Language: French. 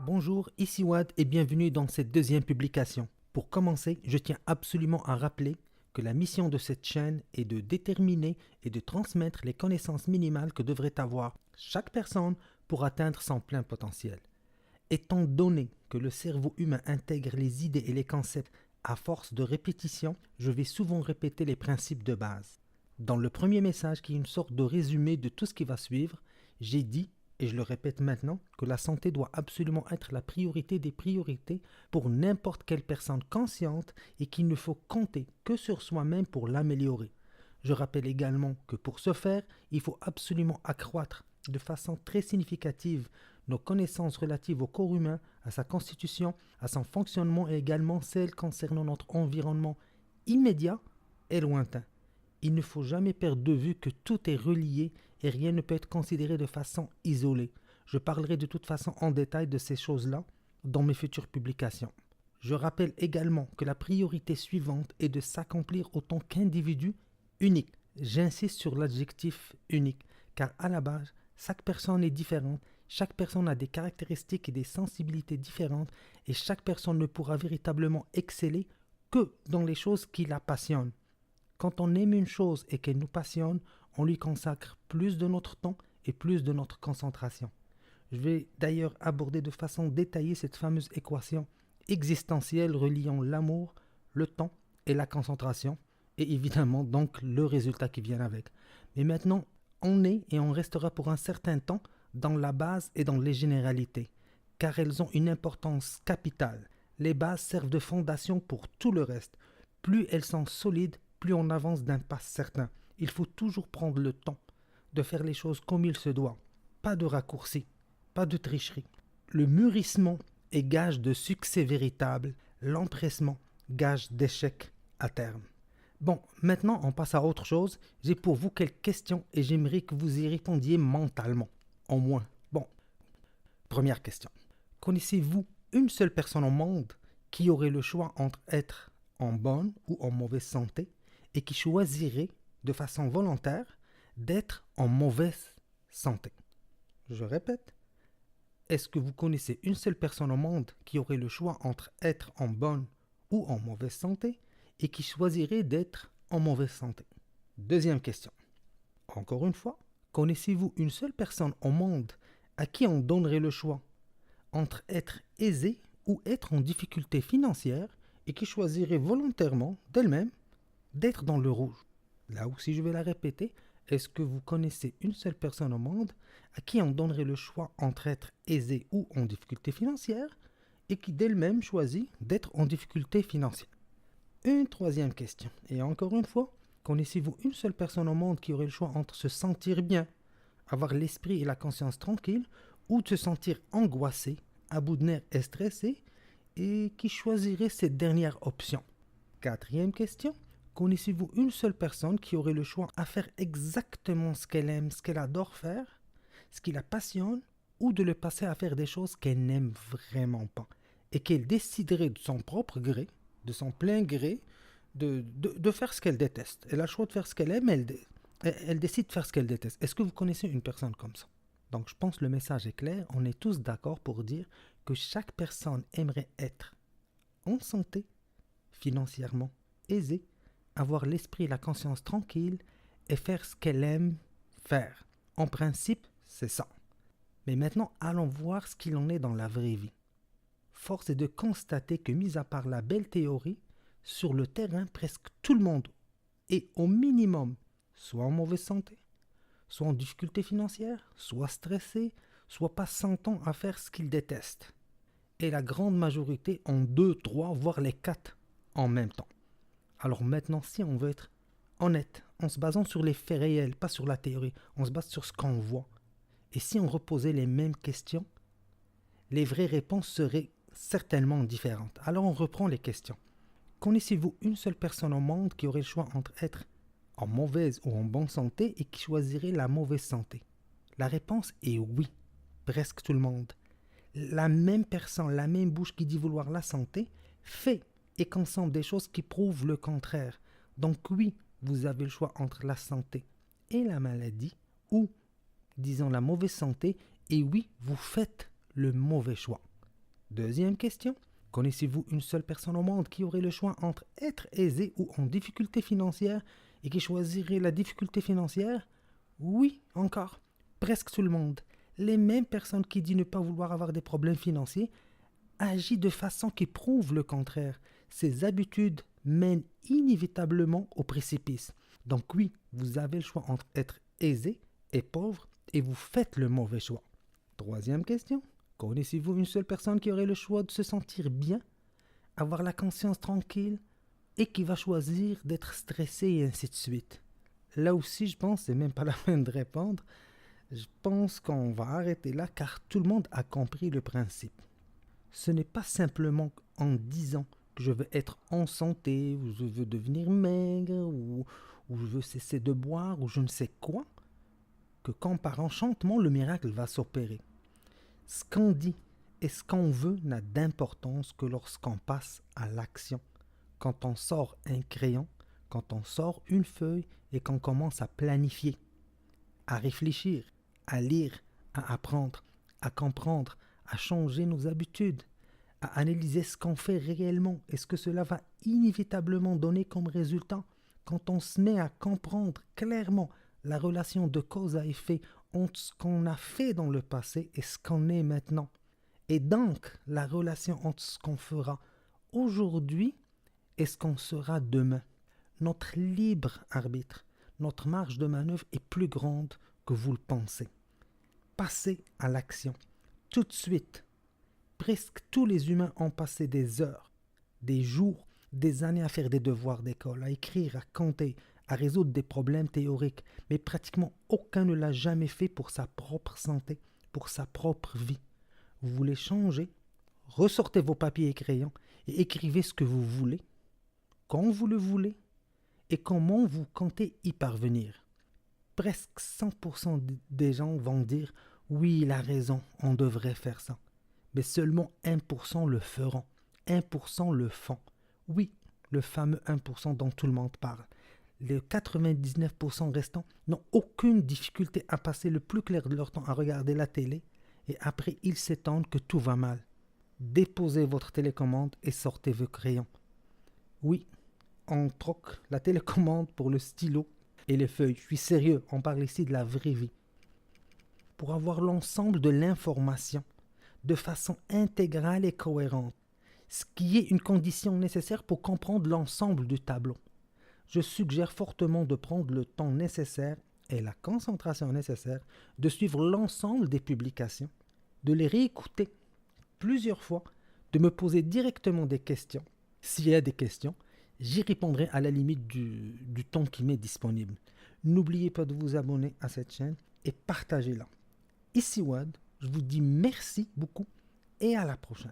Bonjour, ici Wad et bienvenue dans cette deuxième publication. Pour commencer, je tiens absolument à rappeler que la mission de cette chaîne est de déterminer et de transmettre les connaissances minimales que devrait avoir chaque personne pour atteindre son plein potentiel. Étant donné que le cerveau humain intègre les idées et les concepts à force de répétition, je vais souvent répéter les principes de base. Dans le premier message, qui est une sorte de résumé de tout ce qui va suivre, j'ai dit, et je le répète maintenant, que la santé doit absolument être la priorité des priorités pour n'importe quelle personne consciente et qu'il ne faut compter que sur soi-même pour l'améliorer. Je rappelle également que pour ce faire, il faut absolument accroître de façon très significative nos connaissances relatives au corps humain, à sa constitution, à son fonctionnement et également celles concernant notre environnement immédiat et lointain. Il ne faut jamais perdre de vue que tout est relié et rien ne peut être considéré de façon isolée. Je parlerai de toute façon en détail de ces choses-là dans mes futures publications. Je rappelle également que la priorité suivante est de s'accomplir autant qu'individu unique. J'insiste sur l'adjectif unique, car à la base, chaque personne est différente, chaque personne a des caractéristiques et des sensibilités différentes, et chaque personne ne pourra véritablement exceller que dans les choses qui la passionnent. Quand on aime une chose et qu'elle nous passionne, on lui consacre plus de notre temps et plus de notre concentration. Je vais d'ailleurs aborder de façon détaillée cette fameuse équation existentielle reliant l'amour, le temps et la concentration, et évidemment donc le résultat qui vient avec. Mais maintenant, on est et on restera pour un certain temps dans la base et dans les généralités, car elles ont une importance capitale. Les bases servent de fondation pour tout le reste. Plus elles sont solides, plus on avance d'un pas certain. Il faut toujours prendre le temps de faire les choses comme il se doit. Pas de raccourcis, pas de tricherie. Le mûrissement est gage de succès véritable, l'empressement gage d'échec à terme. Bon, maintenant on passe à autre chose. J'ai pour vous quelques questions et j'aimerais que vous y répondiez mentalement, au moins. Bon, première question. Connaissez-vous une seule personne au monde qui aurait le choix entre être en bonne ou en mauvaise santé et qui choisirait de façon volontaire d'être en mauvaise santé? Je répète, est-ce que vous connaissez une seule personne au monde qui aurait le choix entre être en bonne ou en mauvaise santé et qui choisirait d'être en mauvaise santé? Deuxième question. Encore une fois, connaissez-vous une seule personne au monde à qui on donnerait le choix entre être aisée ou être en difficulté financière et qui choisirait volontairement d'elle-même d'être dans le rouge? Là aussi, je vais la répéter. Est-ce que vous connaissez une seule personne au monde à qui on donnerait le choix entre être aisée ou en difficulté financière et qui d'elle-même choisit d'être en difficulté financière? Une troisième question. Et encore une fois, connaissez-vous une seule personne au monde qui aurait le choix entre se sentir bien, avoir l'esprit et la conscience tranquille, ou de se sentir angoissé, à bout de nerfs et stressé, et qui choisirait cette dernière option? Quatrième question. Connaissez-vous une seule personne qui aurait le choix à faire exactement ce qu'elle aime, ce qu'elle adore faire, ce qui la passionne, ou de le passer à faire des choses qu'elle n'aime vraiment pas, et qu'elle déciderait de son propre gré, de son plein gré, de faire ce qu'elle déteste? Elle a le choix de faire ce qu'elle aime, elle décide de faire ce qu'elle déteste. Est-ce que vous connaissez une personne comme ça? Donc je pense que le message est clair, on est tous d'accord pour dire que chaque personne aimerait être en santé, financièrement aisée, avoir l'esprit et la conscience tranquille et faire ce qu'elle aime faire. En principe, c'est ça. Mais maintenant, allons voir ce qu'il en est dans la vraie vie. Force est de constater que, mis à part la belle théorie, sur le terrain, presque tout le monde est au minimum soit en mauvaise santé, soit en difficulté financière, soit stressé, soit passe son temps à faire ce qu'il déteste. Et la grande majorité en 2, 3, voire les 4 en même temps. Alors maintenant, si on veut être honnête, en se basant sur les faits réels, pas sur la théorie, on se base sur ce qu'on voit. Et si on reposait les mêmes questions, les vraies réponses seraient certainement différentes. Alors on reprend les questions. Connaissez-vous une seule personne au monde qui aurait le choix entre être en mauvaise ou en bonne santé et qui choisirait la mauvaise santé? La réponse est oui, presque tout le monde. La même personne, la même bouche qui dit vouloir la santé, fait et consomme des choses qui prouvent le contraire. Donc oui, vous avez le choix entre la santé et la maladie, ou, disons, la mauvaise santé, et oui, vous faites le mauvais choix. Deuxième question. Connaissez-vous une seule personne au monde qui aurait le choix entre être aisée ou en difficulté financière et qui choisirait la difficulté financière? Oui, encore. Presque tout le monde. Les mêmes personnes qui disent ne pas vouloir avoir des problèmes financiers agissent de façon qui prouve le contraire. Ces habitudes mènent inévitablement au précipice. Donc oui, vous avez le choix entre être aisé et pauvre et vous faites le mauvais choix. Troisième question. Connaissez-vous une seule personne qui aurait le choix de se sentir bien, avoir la conscience tranquille et qui va choisir d'être stressée et ainsi de suite? Là aussi, je pense, c'est même pas la peine de répondre. Je pense qu'on va arrêter là car tout le monde a compris le principe. Ce n'est pas simplement en disant que je veux être en santé, ou je veux devenir maigre, ou je veux cesser de boire, ou je ne sais quoi, que quand par enchantement le miracle va s'opérer. Ce qu'on dit et ce qu'on veut n'a d'importance que lorsqu'on passe à l'action. Quand on sort un crayon, quand on sort une feuille et qu'on commence à planifier, à réfléchir, à lire, à apprendre, à comprendre, à changer nos habitudes, à analyser ce qu'on fait réellement et ce que cela va inévitablement donner comme résultat. Quand on se met à comprendre clairement la relation de cause à effet entre ce qu'on a fait dans le passé et ce qu'on est maintenant, et donc la relation entre ce qu'on fera aujourd'hui et ce qu'on sera demain. Notre libre arbitre, notre marge de manœuvre est plus grande que vous le pensez. Passez à l'action, tout de suite. Presque tous les humains ont passé des heures, des jours, des années à faire des devoirs d'école, à écrire, à compter, à résoudre des problèmes théoriques, mais pratiquement aucun ne l'a jamais fait pour sa propre santé, pour sa propre vie. Vous voulez changer? Ressortez vos papiers et crayons et écrivez ce que vous voulez, quand vous le voulez et comment vous comptez y parvenir. Presque 100% des gens vont dire « Oui, il a raison, on devrait faire ça ». Mais seulement 1% le feront, 1% le font. Oui, le fameux 1% dont tout le monde parle. Les 99% restants n'ont aucune difficulté à passer le plus clair de leur temps à regarder la télé et après ils s'étonnent que tout va mal. Déposez votre télécommande et sortez vos crayons. Oui, on troque la télécommande pour le stylo et les feuilles. Je suis sérieux, on parle ici de la vraie vie. Pour avoir l'ensemble de l'information de façon intégrale et cohérente, ce qui est une condition nécessaire pour comprendre l'ensemble du tableau. Je suggère fortement de prendre le temps nécessaire et la concentration nécessaire de suivre l'ensemble des publications, de les réécouter plusieurs fois, de me poser directement des questions. S'il y a des questions, j'y répondrai à la limite du temps qui m'est disponible. N'oubliez pas de vous abonner à cette chaîne et partagez-la. Ici Wad, je vous dis merci beaucoup et à la prochaine.